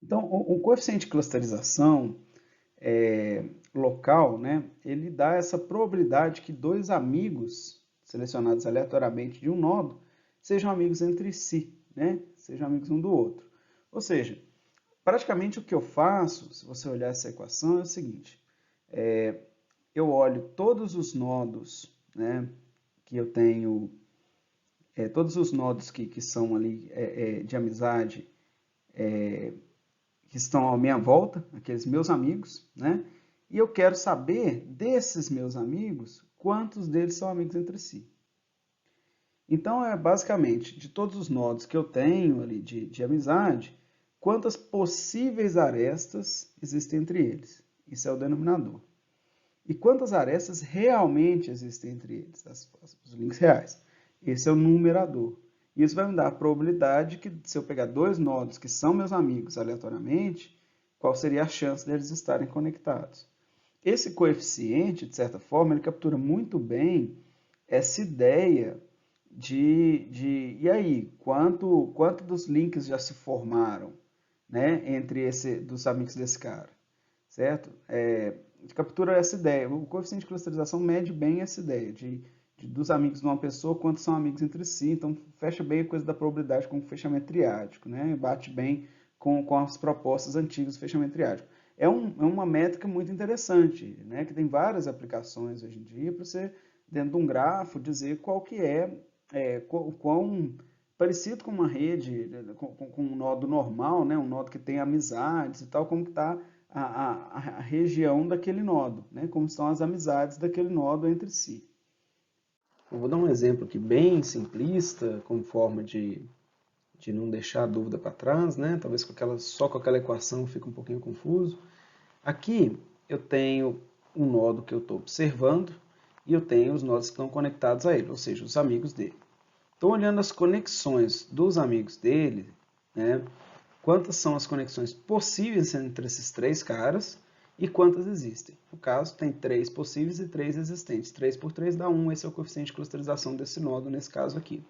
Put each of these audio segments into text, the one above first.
Então, o coeficiente de clusterização local, né, ele dá essa probabilidade que dois amigos selecionados aleatoriamente de um nodo sejam amigos entre si, né, sejam amigos um do outro. Ou seja, praticamente o que eu faço, se você olhar essa equação, é o seguinte: eu olho todos os nodos, né, que eu tenho, todos os nodos que são ali de amizade, que estão à minha volta, aqueles meus amigos, né? E eu quero saber desses meus amigos, quantos deles são amigos entre si. Então, é basicamente, de todos os nodos que eu tenho ali de amizade, quantas possíveis arestas existem entre eles. Isso é o denominador. E quantas arestas realmente existem entre eles, os links reais. Esse é o numerador. Isso vai me dar a probabilidade que, se eu pegar dois nodos que são meus amigos aleatoriamente, qual seria a chance deles estarem conectados. Esse coeficiente, de certa forma, ele captura muito bem essa ideia e aí, quanto dos links já se formaram, né, entre dos amigos desse cara, certo? Captura essa ideia. O coeficiente de clusterização mede bem essa ideia dos amigos de uma pessoa, quantos são amigos entre si. Então, fecha bem a coisa da probabilidade com o fechamento triádico, né? Bate bem com as propostas antigas do fechamento triádico. É uma métrica muito interessante, né? Que tem várias aplicações hoje em dia para você, dentro de um grafo, dizer qual que o quão parecido com uma rede, com um nodo normal, né? Um nodo que tem amizades e tal, como que está a região daquele nodo, né? Como estão as amizades daquele nodo entre si. Eu vou dar um exemplo aqui bem simplista, como forma de não deixar a dúvida para trás, né? Talvez só com aquela equação fique um pouquinho confuso. Aqui eu tenho um nodo que eu estou observando e eu tenho os nodos que estão conectados a ele, ou seja, os amigos dele. Estou olhando as conexões dos amigos dele, né? Quantas são as conexões possíveis entre esses três caras e quantas existem. No caso, tem 3 possíveis e 3 existentes. 3 por 3 dá 1, esse é o coeficiente de clusterização desse nodo, nesse caso aqui.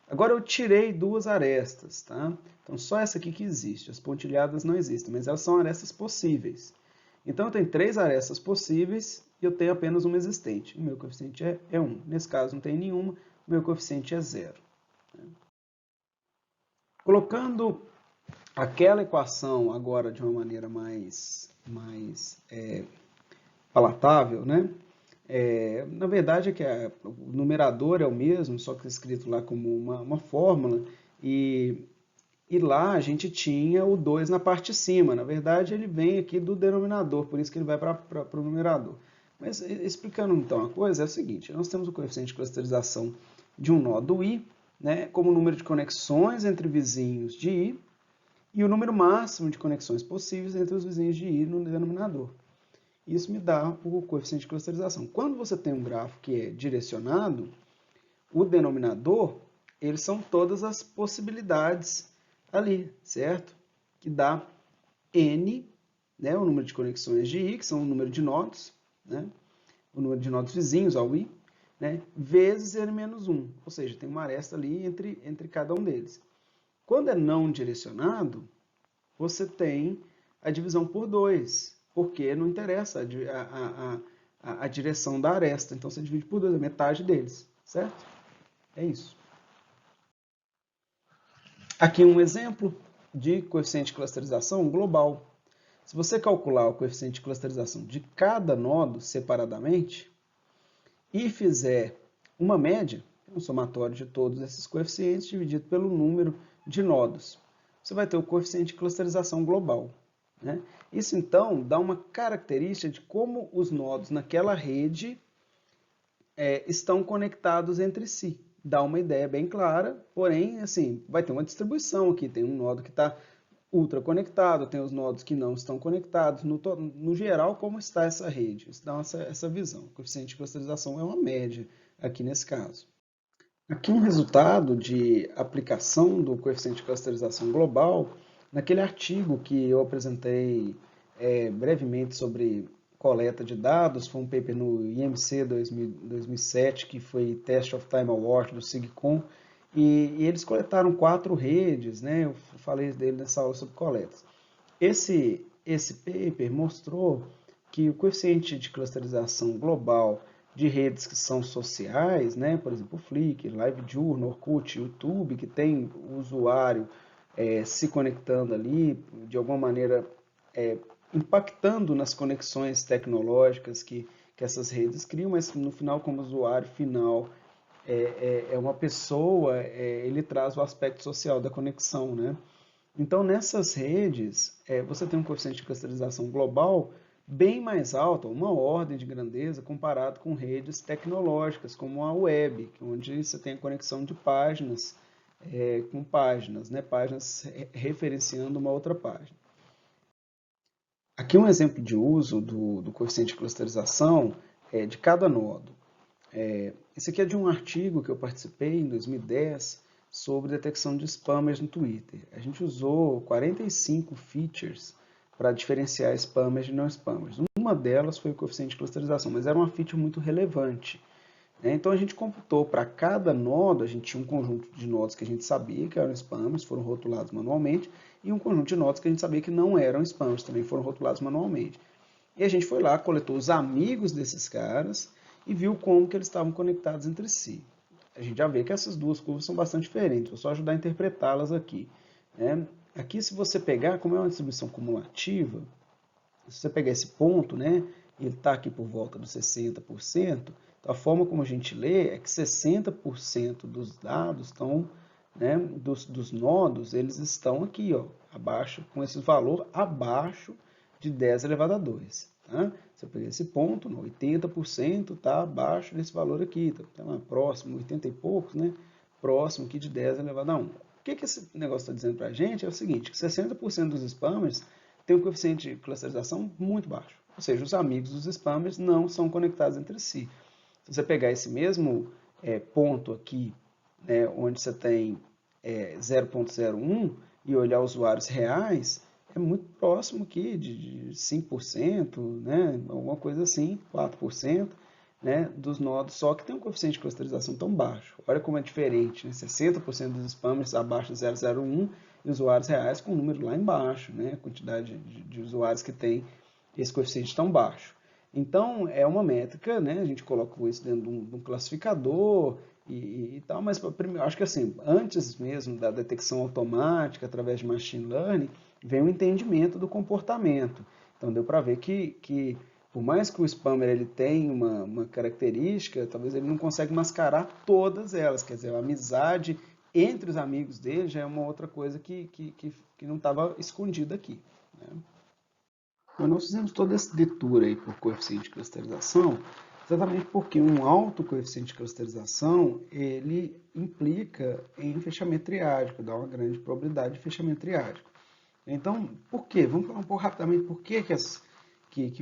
Agora eu tirei duas arestas, tá? Então só essa aqui que existe, as pontilhadas não existem, mas elas são arestas possíveis. Então eu tenho 3 arestas possíveis e eu tenho apenas uma existente. O meu coeficiente é 1. Nesse caso não tem nenhuma, o meu coeficiente é 0. Colocando aquela equação agora de uma maneira mais palatável, né? Na verdade, o numerador é o mesmo, só que escrito lá como uma fórmula, e lá a gente tinha o 2 na parte de cima. Na verdade, ele vem aqui do denominador, por isso que ele vai para o numerador. Mas explicando então a coisa, é o seguinte: nós temos o coeficiente de clusterização de um nódo I, né, como o número de conexões entre vizinhos de I, e o número máximo de conexões possíveis entre os vizinhos de I no denominador. Isso me dá o coeficiente de clusterização. Quando você tem um grafo que é direcionado, o denominador, eles são todas as possibilidades ali, certo? Que dá N, né, o número de conexões de I, que são o número de nodos, né, o número de nodos vizinhos ao I, né, vezes N menos 1. Ou seja, tem uma aresta ali entre cada um deles. Quando é não direcionado, você tem a divisão por 2, porque não interessa a direção da aresta. Então, você divide por 2, a metade deles, certo? É isso. Aqui um exemplo de coeficiente de clusterização global. Se você calcular o coeficiente de clusterização de cada nodo separadamente e fizer uma média, um somatório de todos esses coeficientes dividido pelo número de nodos, você vai ter o coeficiente de clusterização global, né? Isso então dá uma característica de como os nodos naquela rede estão conectados entre si. Dá uma ideia bem clara, porém, assim, vai ter uma distribuição aqui. Tem um nodo que está ultra conectado, tem os nodos que não estão conectados. No geral, como está essa rede? Isso dá essa visão. O coeficiente de clusterização é uma média aqui nesse caso. Aqui um resultado de aplicação do coeficiente de clusterização global, naquele artigo que eu apresentei brevemente sobre coleta de dados, foi um paper no IMC 2007, que foi Test of Time Award do SIGCOMM, e eles coletaram 4 redes, né? Eu falei dele nessa aula sobre coletas. esse paper mostrou que o coeficiente de clusterização global de redes que são sociais, né, por exemplo, o Flickr, LiveJournal, Orkut, YouTube, que tem o usuário se conectando ali, de alguma maneira impactando nas conexões tecnológicas que essas redes criam, mas no final, como usuário final é uma pessoa, ele traz o aspecto social da conexão, né? Então, nessas redes, você tem um coeficiente de clusterização global bem mais alto, uma ordem de grandeza, comparado com redes tecnológicas, como a web, onde você tem a conexão de páginas com páginas, né? Páginas referenciando uma outra página. Aqui um exemplo de uso do coeficiente de clusterização de cada nodo. Esse aqui é de um artigo que eu participei em 2010 sobre detecção de spammers no Twitter. A gente usou 45 features para diferenciar spammers de não spammers. Uma delas foi o coeficiente de clusterização, mas era uma feature muito relevante. Então a gente computou para cada nodo, a gente tinha um conjunto de nodos que a gente sabia que eram spammers, foram rotulados manualmente, e um conjunto de nodos que a gente sabia que não eram spammers, também foram rotulados manualmente. E a gente foi lá, coletou os amigos desses caras e viu como que eles estavam conectados entre si. A gente já vê que essas duas curvas são bastante diferentes, vou só ajudar a interpretá-las aqui. Aqui, se você pegar, como é uma distribuição cumulativa, se você pegar esse ponto, né, ele está aqui por volta dos 60%, então a forma como a gente lê é que 60% dos dados estão, né, dos nodos, eles estão aqui, ó, abaixo, com esse valor abaixo de 10 elevado a 2. Tá? Se eu pegar esse ponto, 80% está abaixo desse valor aqui, está próximo, 80 e poucos, né, próximo aqui de 10 elevado a 1. O que esse negócio está dizendo para a gente é o seguinte, que 60% dos spammers tem um coeficiente de clusterização muito baixo. Ou seja, os amigos dos spammers não são conectados entre si. Se você pegar esse mesmo ponto aqui, né, onde você tem 0,01 e olhar usuários reais, é muito próximo aqui de 5%, né, alguma coisa assim, 4%, né, dos nodos, só que tem um coeficiente de clusterização tão baixo. Olha como é diferente, né? 60% dos spammers abaixo de 0,01 e usuários reais com o número lá embaixo, né? A quantidade de usuários que tem esse coeficiente tão baixo. Então, é uma métrica, né? A gente colocou isso dentro de um classificador e tal, mas acho que assim, antes mesmo da detecção automática através de machine learning, vem o entendimento do comportamento. Então, deu para ver que por mais que o spammer ele tenha uma característica, talvez ele não consegue mascarar todas elas. Quer dizer, a amizade entre os amigos dele já é uma outra coisa que não estava escondida aqui. Né? Então, nós fizemos toda essa leitura aí por coeficiente de clusterização, exatamente porque um alto coeficiente de clusterização, ele implica em fechamento triádico, dá uma grande probabilidade de fechamento triádico. Então, por quê? Vamos falar um pouco rapidamente por que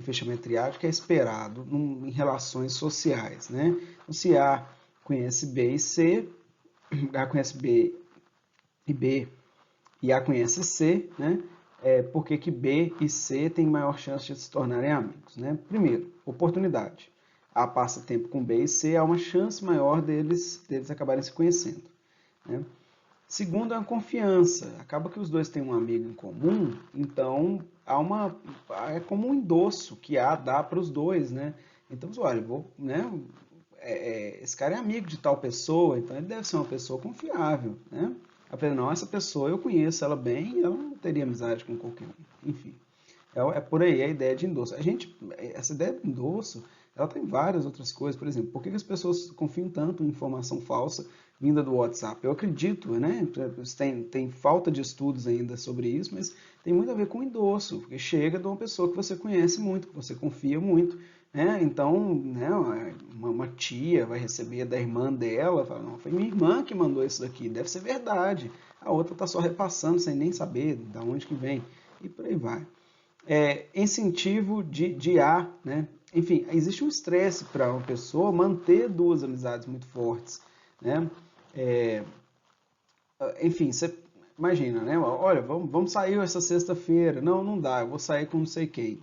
fechamento triádico é esperado em relações sociais. Né? Então, se A conhece B e C, A conhece B e A conhece C, né? Por que B e C têm maior chance de se tornarem amigos? Né? Primeiro, oportunidade. A passa tempo com B e C, há uma chance maior deles acabarem se conhecendo. Né? Segundo, é a confiança. Acaba que os dois têm um amigo em comum, então é como um endosso que A dá para os dois, né? Então, olha, esse cara é amigo de tal pessoa, então ele deve ser uma pessoa confiável, né? Não, essa pessoa eu conheço ela bem, ela não teria amizade com qualquer um. Enfim, é por aí a ideia de endosso. Essa ideia de endosso, ela tem várias outras coisas. Por exemplo, por que as pessoas confiam tanto em informação falsa vinda do WhatsApp? Eu acredito, né? Tem falta de estudos ainda sobre isso, mas tem muito a ver com endosso, porque chega de uma pessoa que você conhece muito, que você confia muito. Então, né, uma tia vai receber da irmã dela, fala, não, foi minha irmã que mandou isso daqui, deve ser verdade. A outra está só repassando sem nem saber de onde que vem, e por aí vai. Incentivo de A, né? Enfim, existe um estresse para uma pessoa manter duas amizades muito fortes, né? Enfim, você imagina, né? Olha, vamos sair essa sexta-feira. Não dá, eu vou sair com não sei quem,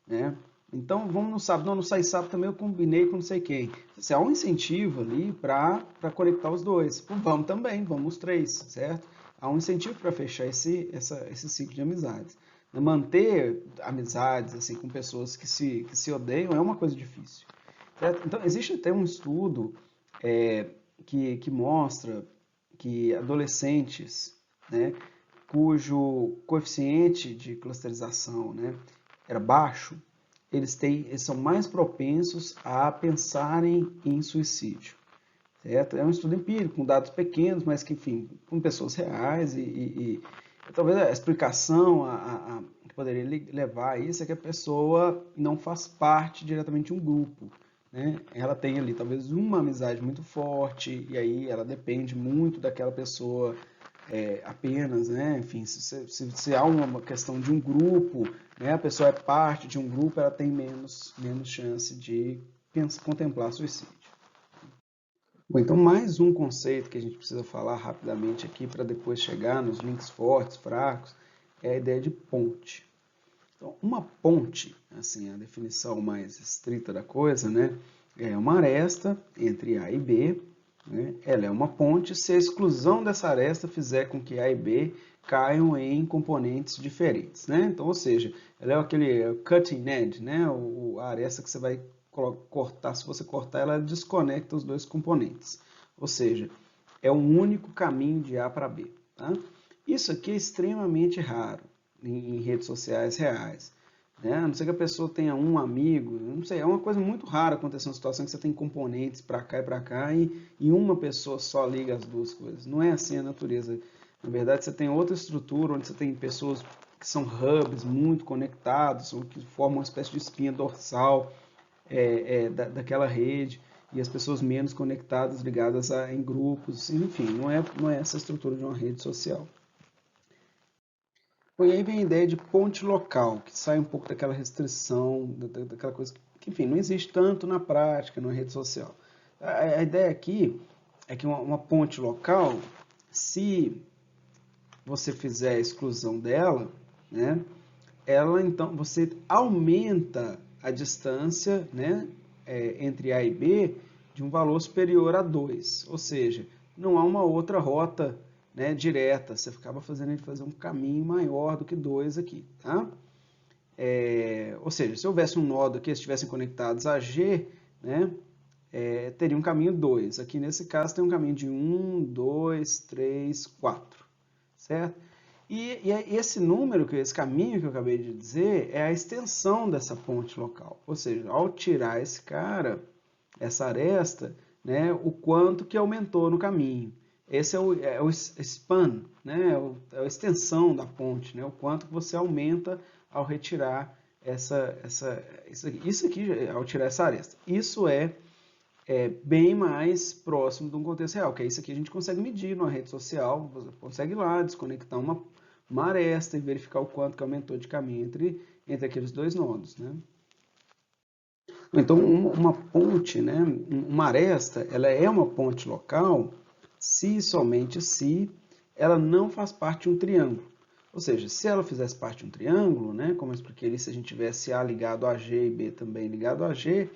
né? Então, vamos no sábado. Não, não sai sábado também, eu combinei com não sei quem. Há um incentivo ali para conectar os dois. Vamos também, vamos os três, certo? Há um incentivo para fechar esse ciclo de amizades. Manter amizades assim com pessoas que se odeiam é uma coisa difícil. Certo? Então, existe até um estudo que mostra que adolescentes, né, cujo coeficiente de clusterização, né, era baixo, eles são mais propensos a pensarem em suicídio. Certo? É um estudo empírico, com dados pequenos, mas que, enfim, com pessoas reais e talvez a explicação que poderia levar a isso é que a pessoa não faz parte diretamente de um grupo, né? Ela tem ali talvez uma amizade muito forte e aí ela depende muito daquela pessoa apenas, né? Enfim, se há uma questão de um grupo, né? A pessoa é parte de um grupo, ela tem menos chance de contemplar suicídio. Bom, então mais um conceito que a gente precisa falar rapidamente aqui para depois chegar nos links fortes, fracos, é a ideia de ponte. Então, uma ponte, assim, a definição mais estrita da coisa, né, é uma aresta entre A e B, né, ela é uma ponte se a exclusão dessa aresta fizer com que A e B caiam em componentes diferentes, né? Então, ou seja, ela é aquele cutting edge, né, a aresta que você vai cortar, se você cortar, ela desconecta os dois componentes. Ou seja, é um único caminho de A para B. Tá? Isso aqui é extremamente raro em redes sociais reais. Né? A não ser que a pessoa tenha um amigo, não sei, é uma coisa muito rara acontecer uma situação que você tem componentes para cá e para cá e uma pessoa só liga as duas coisas. Não é assim a natureza. Na verdade, você tem outra estrutura onde você tem pessoas que são hubs muito conectados, que formam uma espécie de espinha dorsal daquela rede e as pessoas menos conectadas, ligadas em grupos, enfim, não é essa a estrutura de uma rede social. E aí vem a ideia de ponte local, que sai um pouco daquela restrição, daquela coisa que, enfim, não existe tanto na prática, numa rede social. A ideia aqui é que uma ponte local, se você fizer a exclusão dela, né, ela então você aumenta a distância, né, entre A e B de um valor superior a 2, ou seja, não há uma outra rota, né, direta, você acaba fazendo ele fazer um caminho maior do que 2 aqui, tá? Ou seja, se houvesse um nodo que estivessem conectados a G, né, teria um caminho 2. Aqui nesse caso tem um caminho de 1, 2, 3, 4, certo? E esse número, esse caminho que eu acabei de dizer, é a extensão dessa ponte local. Ou seja, ao tirar esse cara, essa aresta, né, o quanto que aumentou no caminho. Esse é o span, né, é a extensão da ponte, né, o quanto que você aumenta ao retirar isso aqui, ao tirar essa aresta. Isso é bem mais próximo de um contexto real, que é isso aqui a gente consegue medir numa rede social, você consegue ir lá desconectar uma aresta e verificar o quanto que aumentou de caminho entre aqueles dois nodos, né? Então, uma ponte, né, uma aresta, ela é uma ponte local se e somente se ela não faz parte de um triângulo. Ou seja, se ela fizesse parte de um triângulo, né, como eu expliquei ali, se a gente tivesse A ligado a G e B também ligado a G,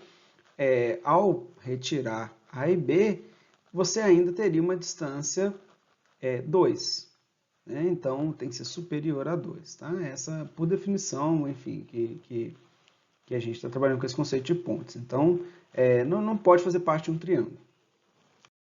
ao retirar A e B, você ainda teria uma distância 2. Né? Então, tem que ser superior a 2. Tá? Essa, por definição, enfim, que a gente está trabalhando com esse conceito de pontes. Então, não pode fazer parte de um triângulo.